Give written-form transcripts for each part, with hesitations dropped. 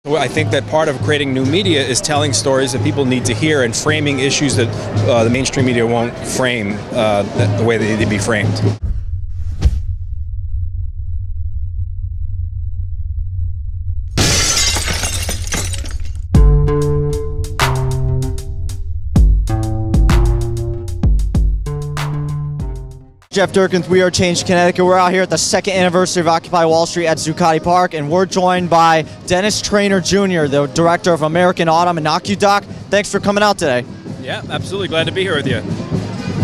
Well, I think that part of creating new media is telling stories that people need to hear and framing issues that the mainstream media won't frame the way they need to be framed. Jeff Durkin with We Are Change Connecticut. We're out here at the 2nd anniversary of Occupy Wall Street at Zuccotti Park, and we're joined by Dennis Trainor Jr., the director of American Autumn and Occudoc. Thanks for coming out today. Yeah, absolutely. Glad to be here with you.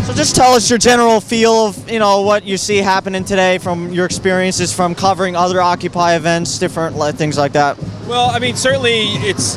So just tell us your general feel of, what you see happening today from your experiences from covering other Occupy events, different things like that. Well, I mean, certainly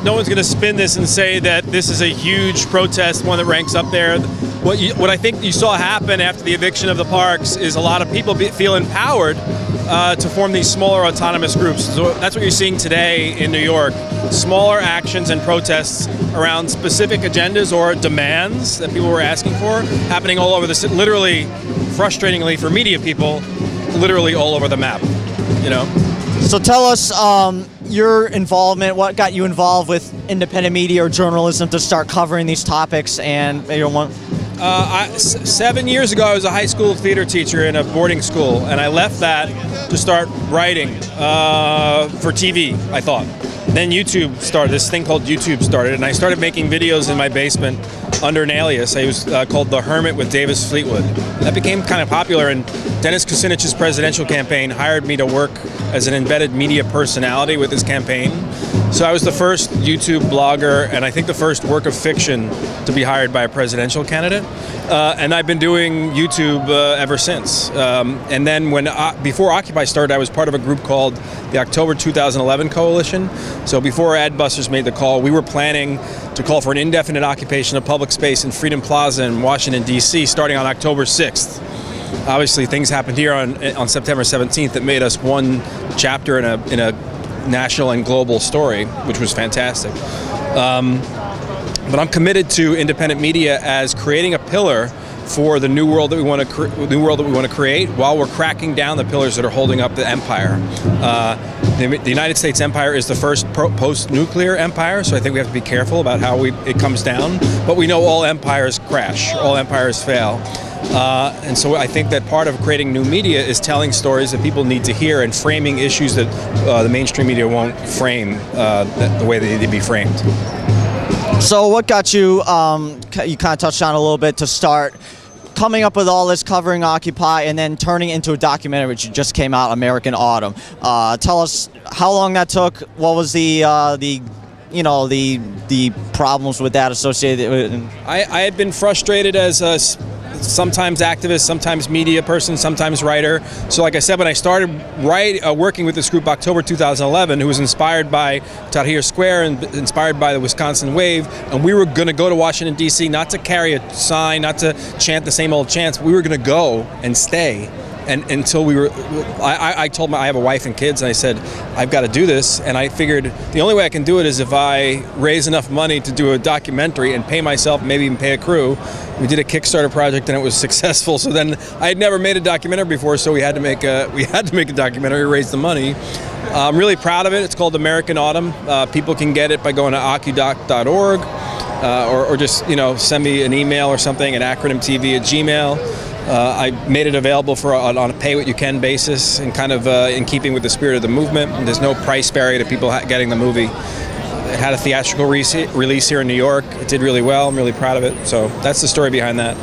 no one's going to spin this and say that this is a huge protest, one that ranks up there. What I think you saw happen after the eviction of the parks is a lot of people feel empowered to form these smaller autonomous groups. So that's what you're seeing today in New York. Smaller actions and protests around specific agendas or demands that people were asking for, happening all over the city, literally, frustratingly for media people, literally all over the map, So tell us your involvement, what got you involved with independent media or journalism to start covering these topics, and 7 years ago, I was a high school theater teacher in a boarding school, and I left that to start writing for TV, I thought. Then YouTube started, this thing called YouTube started, and I started making videos in my basement under an alias. I was called The Hermit with Davis Fleetwood. That became kind of popular, and Dennis Kucinich's presidential campaign hired me to work as an embedded media personality with his campaign. So I was the first YouTube blogger, and I think the first work of fiction to be hired by a presidential candidate. And I've been doing YouTube ever since. And then before Occupy started, I was part of a group called the October 2011 Coalition. So before Adbusters made the call, we were planning to call for an indefinite occupation of public space in Freedom Plaza in Washington, D.C., starting on October 6th. Obviously, things happened here on September 17th that made us one chapter in a national and global story, which was fantastic. But I'm committed to independent media as creating a pillar for the new world that we want to create, while we're cracking down the pillars that are holding up the empire. The United States empire is the first post-nuclear empire, so I think we have to be careful about how it comes down. But we know all empires crash, all empires fail. And so I think that part of creating new media is telling stories that people need to hear and framing issues that the mainstream media won't frame the way they need to be framed. So what got you, you kind of touched on a little bit, to start coming up with all this, covering Occupy, and then turning it into a documentary which just came out, American Autumn. Tell us how long that took, what was the problems with that associated with. I had been frustrated as a sometimes activist, sometimes media person, sometimes writer. So like I said, when I started working with this group October 2011, who was inspired by Tahrir Square and inspired by the Wisconsin Wave, and we were going to go to Washington, D.C., not to carry a sign, not to chant the same old chants, we were going to go and stay. And until we were, I told I have a wife and kids, and I said, I've got to do this. And I figured the only way I can do it is if I raise enough money to do a documentary and pay myself, maybe even pay a crew. We did a Kickstarter project and it was successful. So then I had never made a documentary before, so we had to make a documentary, raise the money. I'm really proud of it. It's called American Autumn. People can get it by going to occudoc.org or just send me an email or something at acronymtv@gmail. I made it available on a pay-what-you-can basis, and kind of in keeping with the spirit of the movement. And there's no price barrier to people getting the movie. It had a theatrical release here in New York. It did really well. I'm really proud of it. So that's the story behind that.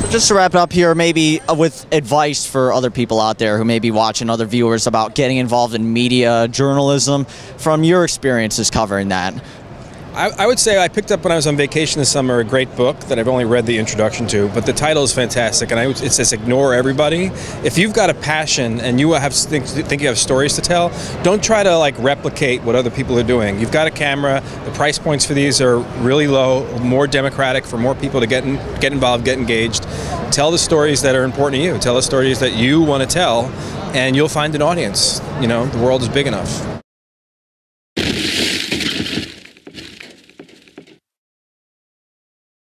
So just to wrap it up here, maybe with advice for other people out there who may be watching, other viewers, about getting involved in media, journalism, from your experiences covering that. I would say I picked up when I was on vacation this summer a great book that I've only read the introduction to, but the title is fantastic, and it says Ignore Everybody. If you've got a passion and you think you have stories to tell, don't try to replicate what other people are doing. You've got a camera, the price points for these are really low, more democratic for more people to get involved, get engaged. Tell the stories that are important to you. Tell the stories that you want to tell, and you'll find an audience. The world is big enough.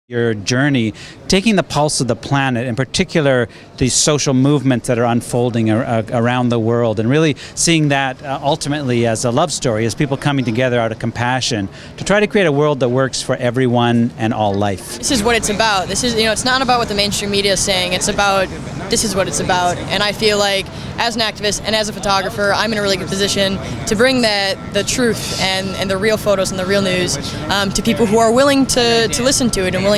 Your journey, taking the pulse of the planet, in particular these social movements that are unfolding around the world, and really seeing that ultimately as a love story, as people coming together out of compassion to try to create a world that works for everyone and all life. This is what it's about. This is, it's not about what the mainstream media is saying. It's about, this is what it's about. And I feel like as an activist and as a photographer, I'm in a really good position to bring the truth and the real photos and the real news to people who are willing to listen to it and willing